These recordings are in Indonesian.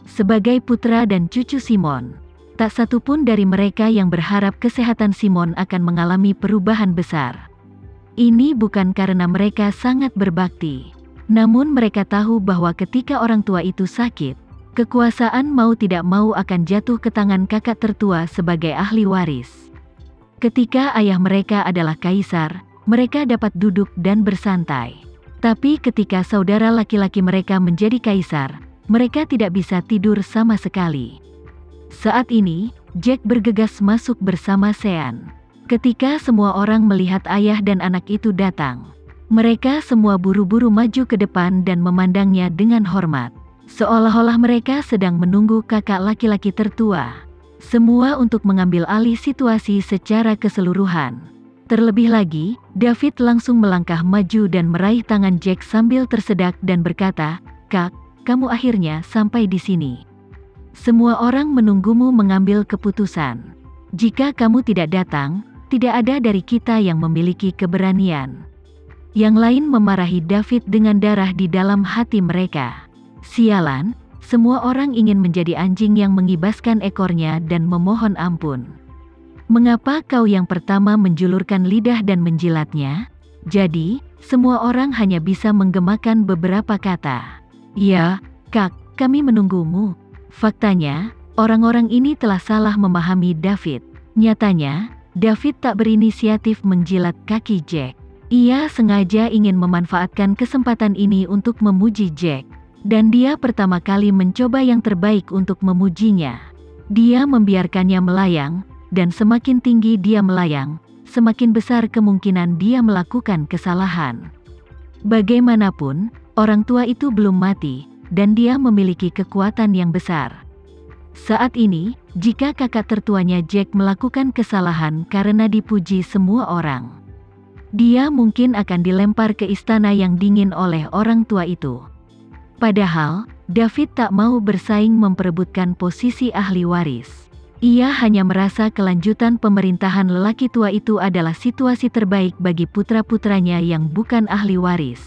Sebagai putra dan cucu Simon, tak satu pun dari mereka yang berharap kesehatan Simon akan mengalami perubahan besar. Ini bukan karena mereka sangat berbakti, namun mereka tahu bahwa ketika orang tua itu sakit, kekuasaan mau tidak mau akan jatuh ke tangan kakak tertua sebagai ahli waris. Ketika ayah mereka adalah kaisar, mereka dapat duduk dan bersantai. Tapi ketika saudara laki-laki mereka menjadi kaisar, mereka tidak bisa tidur sama sekali. Saat ini, Jack bergegas masuk bersama Sean. Ketika semua orang melihat ayah dan anak itu datang, mereka semua buru-buru maju ke depan dan memandangnya dengan hormat. Seolah-olah mereka sedang menunggu kakak laki-laki tertua. Semua untuk mengambil alih situasi secara keseluruhan. Terlebih lagi, David langsung melangkah maju dan meraih tangan Jack sambil tersedak dan berkata, "Kak, kamu akhirnya sampai di sini. Semua orang menunggumu mengambil keputusan. Jika kamu tidak datang, tidak ada dari kita yang memiliki keberanian." Yang lain memarahi David dengan darah di dalam hati mereka. Sialan, semua orang ingin menjadi anjing yang mengibaskan ekornya dan memohon ampun. Mengapa kau yang pertama menjulurkan lidah dan menjilatnya? Jadi, semua orang hanya bisa menggemakan beberapa kata. "Ya, Kak, kami menunggumu." Faktanya, orang-orang ini telah salah memahami David. Nyatanya, David tak berinisiatif menjilat kaki Jack. Ia sengaja ingin memanfaatkan kesempatan ini untuk memuji Jack. Dan dia pertama kali mencoba yang terbaik untuk memujinya. Dia membiarkannya melayang, dan semakin tinggi dia melayang, semakin besar kemungkinan dia melakukan kesalahan. Bagaimanapun, orang tua itu belum mati, dan dia memiliki kekuatan yang besar. Saat ini, jika kakak tertuanya Jack melakukan kesalahan karena dipuji semua orang, dia mungkin akan dilempar ke istana yang dingin oleh orang tua itu. Padahal, David tak mau bersaing memperebutkan posisi ahli waris. Ia hanya merasa kelanjutan pemerintahan lelaki tua itu adalah situasi terbaik bagi putra-putranya yang bukan ahli waris.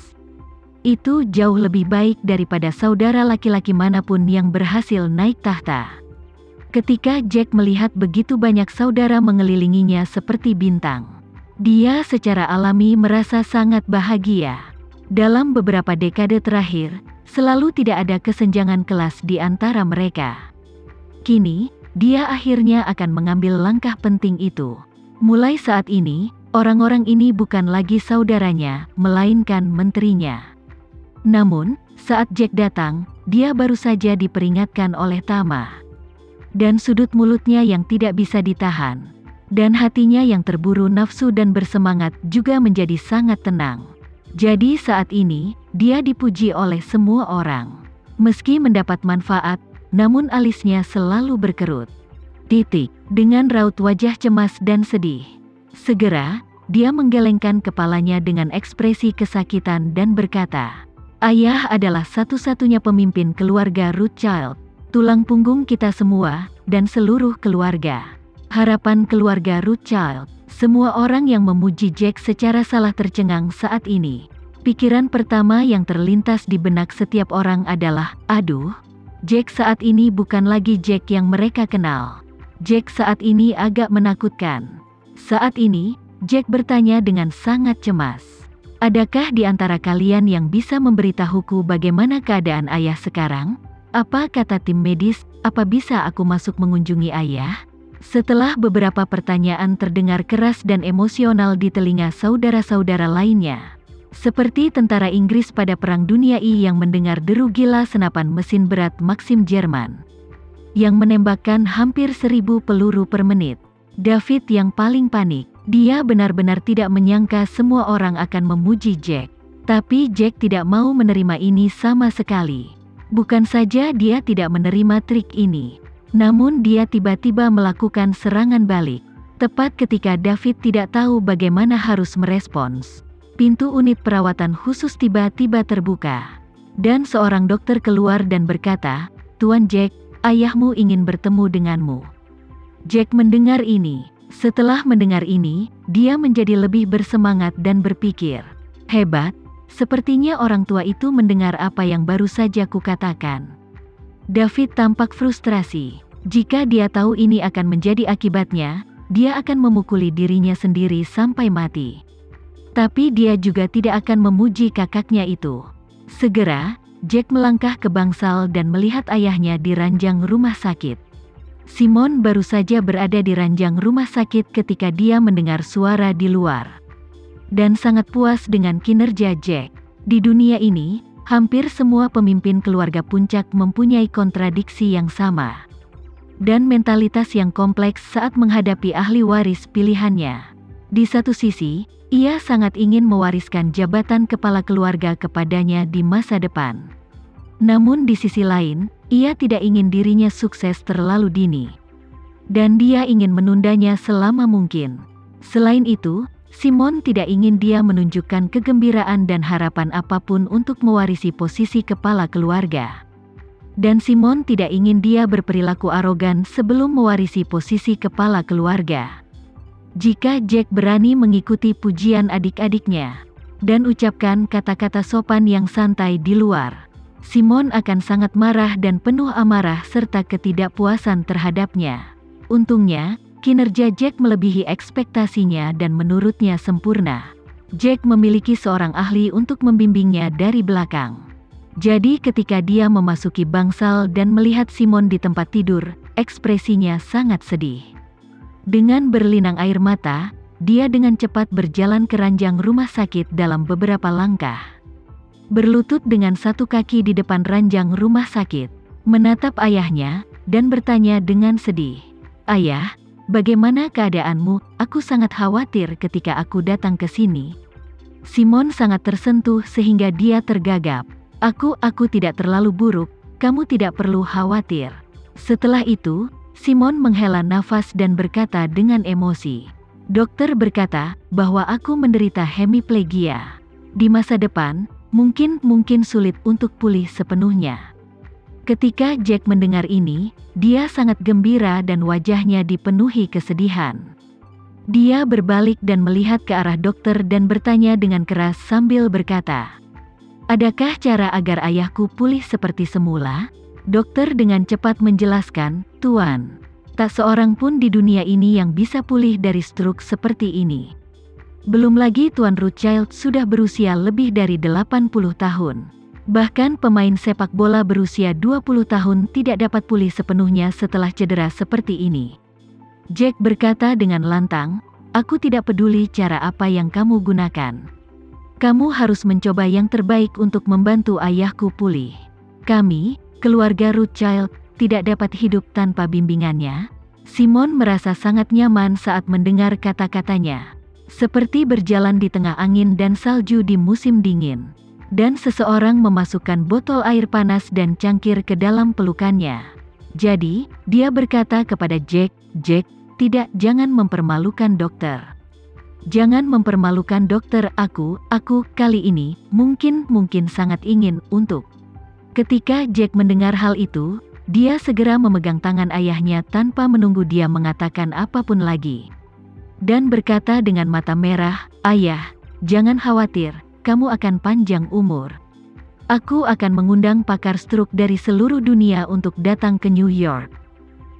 Itu jauh lebih baik daripada saudara laki-laki manapun yang berhasil naik tahta. Ketika Jack melihat begitu banyak saudara mengelilinginya seperti bintang, dia secara alami merasa sangat bahagia. Dalam beberapa dekade terakhir, selalu tidak ada kesenjangan kelas di antara mereka. Kini, dia akhirnya akan mengambil langkah penting itu. Mulai saat ini, orang-orang ini bukan lagi saudaranya, melainkan menterinya. Namun, saat Jack datang, dia baru saja diperingatkan oleh Tama. Dan sudut mulutnya yang tidak bisa ditahan, dan hatinya yang terburu nafsu dan bersemangat juga menjadi sangat tenang. Jadi saat ini, dia dipuji oleh semua orang. Meski mendapat manfaat, namun alisnya selalu berkerut. Dengan raut wajah cemas dan sedih. Segera, dia menggelengkan kepalanya dengan ekspresi kesakitan dan berkata, "Ayah adalah satu-satunya pemimpin keluarga Rothschild, tulang punggung kita semua, dan seluruh keluarga. Harapan keluarga Rothschild." Semua orang yang memuji Jack secara salah tercengang saat ini. Pikiran pertama yang terlintas di benak setiap orang adalah, "Aduh, Jack saat ini bukan lagi Jack yang mereka kenal. Jack saat ini agak menakutkan." Saat ini, Jack bertanya dengan sangat cemas, "Adakah di antara kalian yang bisa memberitahuku bagaimana keadaan ayah sekarang? Apa kata tim medis, apa bisa aku masuk mengunjungi ayah?" Setelah beberapa pertanyaan terdengar keras dan emosional di telinga saudara-saudara lainnya, seperti tentara Inggris pada Perang Dunia I yang mendengar deru gila senapan mesin berat Maxim Jerman, yang menembakkan hampir 1000 peluru per menit. David yang paling panik. Dia benar-benar tidak menyangka semua orang akan memuji Jack. Tapi Jack tidak mau menerima ini sama sekali. Bukan saja dia tidak menerima trik ini, namun dia tiba-tiba melakukan serangan balik. Tepat ketika David tidak tahu bagaimana harus merespons, pintu unit perawatan khusus tiba-tiba terbuka. Dan seorang dokter keluar dan berkata, "Tuan Jack, ayahmu ingin bertemu denganmu." Jack mendengar ini. Setelah mendengar ini, dia menjadi lebih bersemangat dan berpikir, "Hebat, sepertinya orang tua itu mendengar apa yang baru saja kukatakan." David tampak frustrasi. Jika dia tahu ini akan menjadi akibatnya, dia akan memukuli dirinya sendiri sampai mati. Tapi dia juga tidak akan memuji kakaknya itu. Segera, Jack melangkah ke bangsal dan melihat ayahnya di ranjang rumah sakit. Simon baru saja berada di ranjang rumah sakit ketika dia mendengar suara di luar. Dan sangat puas dengan kinerja Jack. Di dunia ini, hampir semua pemimpin keluarga puncak mempunyai kontradiksi yang sama. Dan mentalitas yang kompleks saat menghadapi ahli waris pilihannya. Di satu sisi, ia sangat ingin mewariskan jabatan kepala keluarga kepadanya di masa depan. Namun di sisi lain, ia tidak ingin dirinya sukses terlalu dini. Dan dia ingin menundanya selama mungkin. Selain itu, Simon tidak ingin dia menunjukkan kegembiraan dan harapan apapun untuk mewarisi posisi kepala keluarga. Dan Simon tidak ingin dia berperilaku arogan sebelum mewarisi posisi kepala keluarga. Jika Jack berani mengikuti pujian adik-adiknya dan ucapkan kata-kata sopan yang santai di luar, Simon akan sangat marah dan penuh amarah serta ketidakpuasan terhadapnya. Untungnya, kinerja Jack melebihi ekspektasinya dan menurutnya sempurna. Jack memiliki seorang ahli untuk membimbingnya dari belakang. Jadi ketika dia memasuki bangsal dan melihat Simon di tempat tidur, ekspresinya sangat sedih. Dengan berlinang air mata, dia dengan cepat berjalan ke ranjang rumah sakit dalam beberapa langkah. Berlutut dengan satu kaki di depan ranjang rumah sakit, menatap ayahnya, dan bertanya dengan sedih. "Ayah, bagaimana keadaanmu? Aku sangat khawatir ketika aku datang ke sini." Simon sangat tersentuh sehingga dia tergagap. Aku tidak terlalu buruk, kamu tidak perlu khawatir." Setelah itu, Simon menghela nafas dan berkata dengan emosi, "Dokter berkata bahwa aku menderita hemiplegia. Di masa depan, mungkin sulit untuk pulih sepenuhnya." Ketika Jack mendengar ini, dia sangat gembira dan wajahnya dipenuhi kesedihan. Dia berbalik dan melihat ke arah dokter dan bertanya dengan keras sambil berkata, "Adakah cara agar ayahku pulih seperti semula?" Dokter dengan cepat menjelaskan, "Tuan, tak seorang pun di dunia ini yang bisa pulih dari stroke seperti ini. Belum lagi Tuan Rothschild sudah berusia lebih dari 80 tahun. Bahkan pemain sepak bola berusia 20 tahun tidak dapat pulih sepenuhnya setelah cedera seperti ini." Jack berkata dengan lantang, "Aku tidak peduli cara apa yang kamu gunakan. Kamu harus mencoba yang terbaik untuk membantu ayahku pulih. Kami, keluarga Rothschild, tidak dapat hidup tanpa bimbingannya." Simon merasa sangat nyaman saat mendengar kata-katanya. Seperti berjalan di tengah angin dan salju di musim dingin. Dan seseorang memasukkan botol air panas dan cangkir ke dalam pelukannya. Jadi, dia berkata kepada Jack, "Jack, tidak, jangan mempermalukan dokter. Jangan mempermalukan dokter, aku kali ini, mungkin sangat ingin untuk." Ketika Jack mendengar hal itu, dia segera memegang tangan ayahnya tanpa menunggu dia mengatakan apapun lagi. Dan berkata dengan mata merah, "Ayah, jangan khawatir, kamu akan panjang umur. Aku akan mengundang pakar stroke dari seluruh dunia untuk datang ke New York.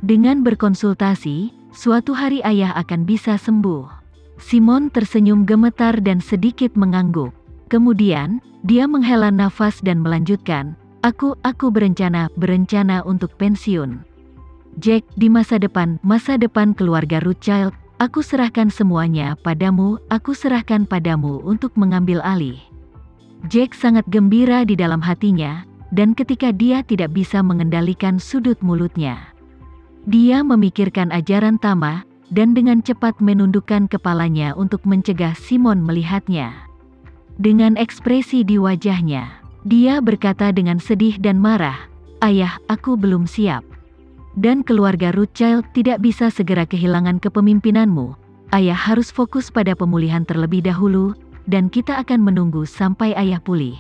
Dengan berkonsultasi, suatu hari ayah akan bisa sembuh." Simon tersenyum gemetar dan sedikit mengangguk. Kemudian, dia menghela nafas dan melanjutkan, Aku berencana untuk pensiun. Jack, di masa depan keluarga Rothschild, aku serahkan semuanya padamu, untuk mengambil alih." Jack sangat gembira di dalam hatinya, dan ketika dia tidak bisa mengendalikan sudut mulutnya. Dia memikirkan ajaran Tama, dan dengan cepat menundukkan kepalanya untuk mencegah Simon melihatnya. Dengan ekspresi di wajahnya, dia berkata dengan sedih dan marah, "Ayah, aku belum siap. Dan keluarga Rothschild tidak bisa segera kehilangan kepemimpinanmu. Ayah harus fokus pada pemulihan terlebih dahulu, dan kita akan menunggu sampai ayah pulih."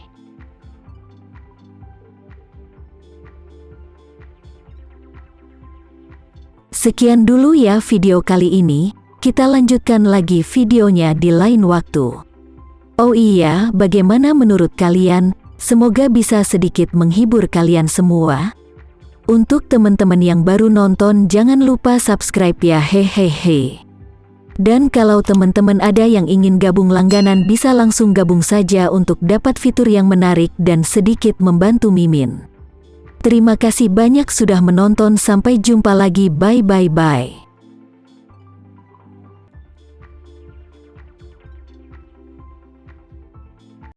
Sekian dulu ya video kali ini, kita lanjutkan lagi videonya di lain waktu. Oh iya, bagaimana menurut kalian? Semoga bisa sedikit menghibur kalian semua. Untuk teman-teman yang baru nonton, jangan lupa subscribe ya, hehehe. Dan kalau teman-teman ada yang ingin gabung langganan, bisa langsung gabung saja untuk dapat fitur yang menarik dan sedikit membantu Mimin. Terima kasih banyak sudah menonton, sampai jumpa lagi, bye.